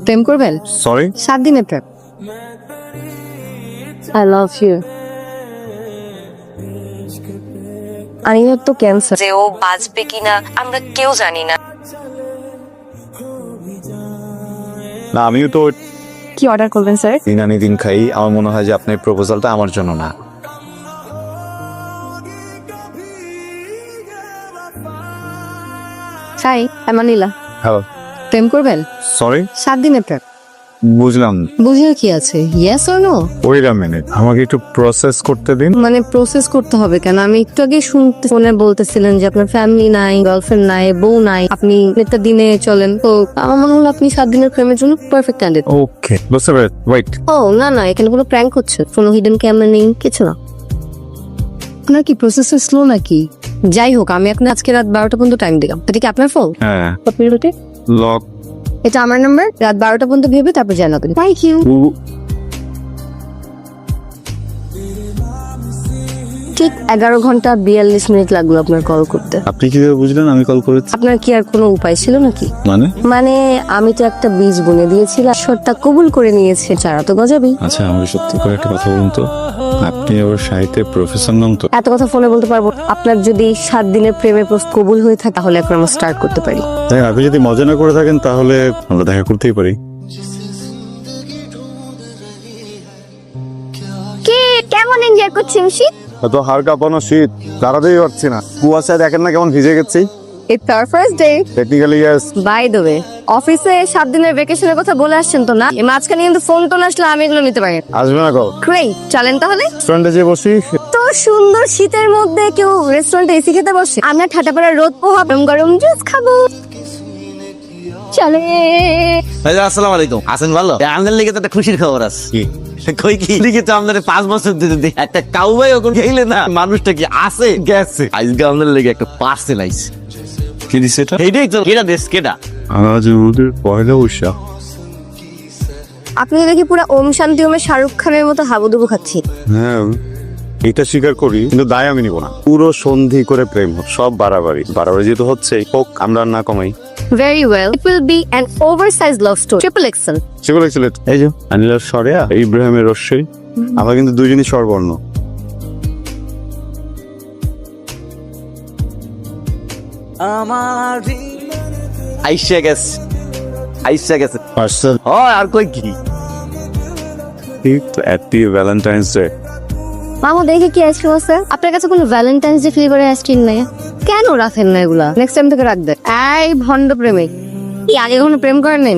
প্রেম করবেন? সরি 7 দিনের প্রেম। I love you. আনিয়ার তো ক্যান্সার, যে ও বাঁচবে কিনা আমরা কেউ জানি না। না আমিও তো কি অর্ডার করবেন স্যার? দিন আনি দিন খাই। আমার মনে হয় যে আপনার প্রপোজালটা আমার জন্য না। হাই, মানিলা। হ্যালো প্রেম করবেন? সরি 7 দিনের প্রেম। বুঝলাম। বুঝিয়ে কি আছে, yes or no? Wait a minute, আমাকে একটু প্রসেস করতে দিন। মানে প্রসেস করতে হবে কেন? আমি একটু আগে শুনতে ফোনে বলতেছিলেন যে আপনার ফ্যামিলি নাই, গার্লফ্রেন্ড নাই, বউ নাই, আপনি একটা দিনে চলেন। তো আমার মনে হলো আপনি 7 দিনের প্রেমের জন্য পারফেক্ট ক্যান্ডিডেট। ওকে বুঝতে পেরেছি। ওয়েট, ও না না, এখানে কোনো প্র্যাঙ্ক হচ্ছে, কোনো হিডেন ক্যামেরা নেই, কিছু না। আপনার কি প্রসেসর স্লো নাকি? যাই হোক, আমি আপনার আজকে রাত 12টা পর্যন্ত টাইম দিলাম। এটা কি আপনার ফোন? হ্যাঁ আপনি রুটে, লক। এটা আমার নাম্বার। রাত 12টা পর্যন্ত ভেবে তারপর জানাবেন। Thank you. ঠিক 11 ঘন্টা 42 মিনিট লাগলো আপনার কল করতে। আপনি কিভাবে বুঝলেন আমি কল করেছি? আপনার কি আর কোনো উপায় ছিল নাকি? মানে আমি তো একটা বীজ বুনে দিয়েছিলাম, ঈশ্বরটা কবুল করে নিয়েছে, চারা তো গজাবি। আচ্ছা আমাকে সত্যি করে একটা কথা বলুন তো, আপনি ওর সাহিত্যের প্রফেসর নন তো? এত কথা ফোনে বলতে পারবো? আপনার যদি 7 দিনের প্রেমে কবুল হয়ে থাকে তাহলে এখন আমরা স্টার্ট করতে পারি। তাই আপনি যদি মজা না করে থাকেন তাহলে আমরা দেখা করতেই পারি। কি কেমন এনজয় করছেন শীত? এত হাড় কাঁপানো শীত দাঁড়াতেই পারছি না। কুয়াশায় দেখেন না কেমন ভিজে গেছি। It's our first day. Technically yes. By the way, অফিসে 7 দিনের ভ্যাকেশনের কথা বলে আসছেন তো না? এই মাঝখানে কিন্তু ফোন তো আসলে আমি এগুলো নিতে পারি। আসবে না কল? গ্রেট, চলেন তাহলে। রেস্টুরেন্টে যেয়ে বসি। তো সুন্দর শীতের মধ্যে কেউ রেস্টুরেন্টে এসি খেতে বসে? আমরা ঠাটাপাড়া রোদ পোহা গরম গরম জুস খাবো। চলে। আসসালামু আলাইকুম। আছেন ভালো? আমাদের লিগে তো একটা খুশির খবর আছে। কই কি লিগে তো আমাদের 5 বছর দিতে দে একটা কাউবাই ওখানে গেলে না মানুষটা কি আছে গেছে। আজকে আমাদের লিগে একটা পার্সেল আইছে। কি দিছে এটা? এইটাই তো কেডা দেশ কেডা। আজ ওদের পয়লা বৈশাখ। আপনি দেখি পুরো ওম শান্তি ওমে শাহরুখ খানের মতো হাবুডুবু খাচ্ছি। হ্যাঁ এটা স্বীকার করি, কিন্তু দায় আমি নিব না। পুরো সন্ধি করে প্রেম হোক, সব বাড়াবাড়ি বাড়াবাড়ি যেহেতু হচ্ছে হোক, আমরা আর না কমাই। Very well. It will be an oversized love story. Triple XL. সেগুলো ছিল এই যে আনিলার সরেয়া, ইব্রাহিমের রস্যই। আমরা কিন্তু দুজনই স্বরবর্ণ। আইসা গেছে আইসা গেছে। পার্সেল হয় আর কই কি হ্যাপি ভ্যালেন্টাইন্স ডে। মামা দেখে কি আইসক্রিম আছে? আপনার কাছে কোনো ভ্যালেন্টাইন্স ডে ফ্লেভারের আইসক্রিম নাই? কেন রাখেন না এগুলা? নেক্সট টাইম থেকে রাখবেন। এই ভন্ড প্রেমিক, কি আগে কখনো প্রেম করেন নাই?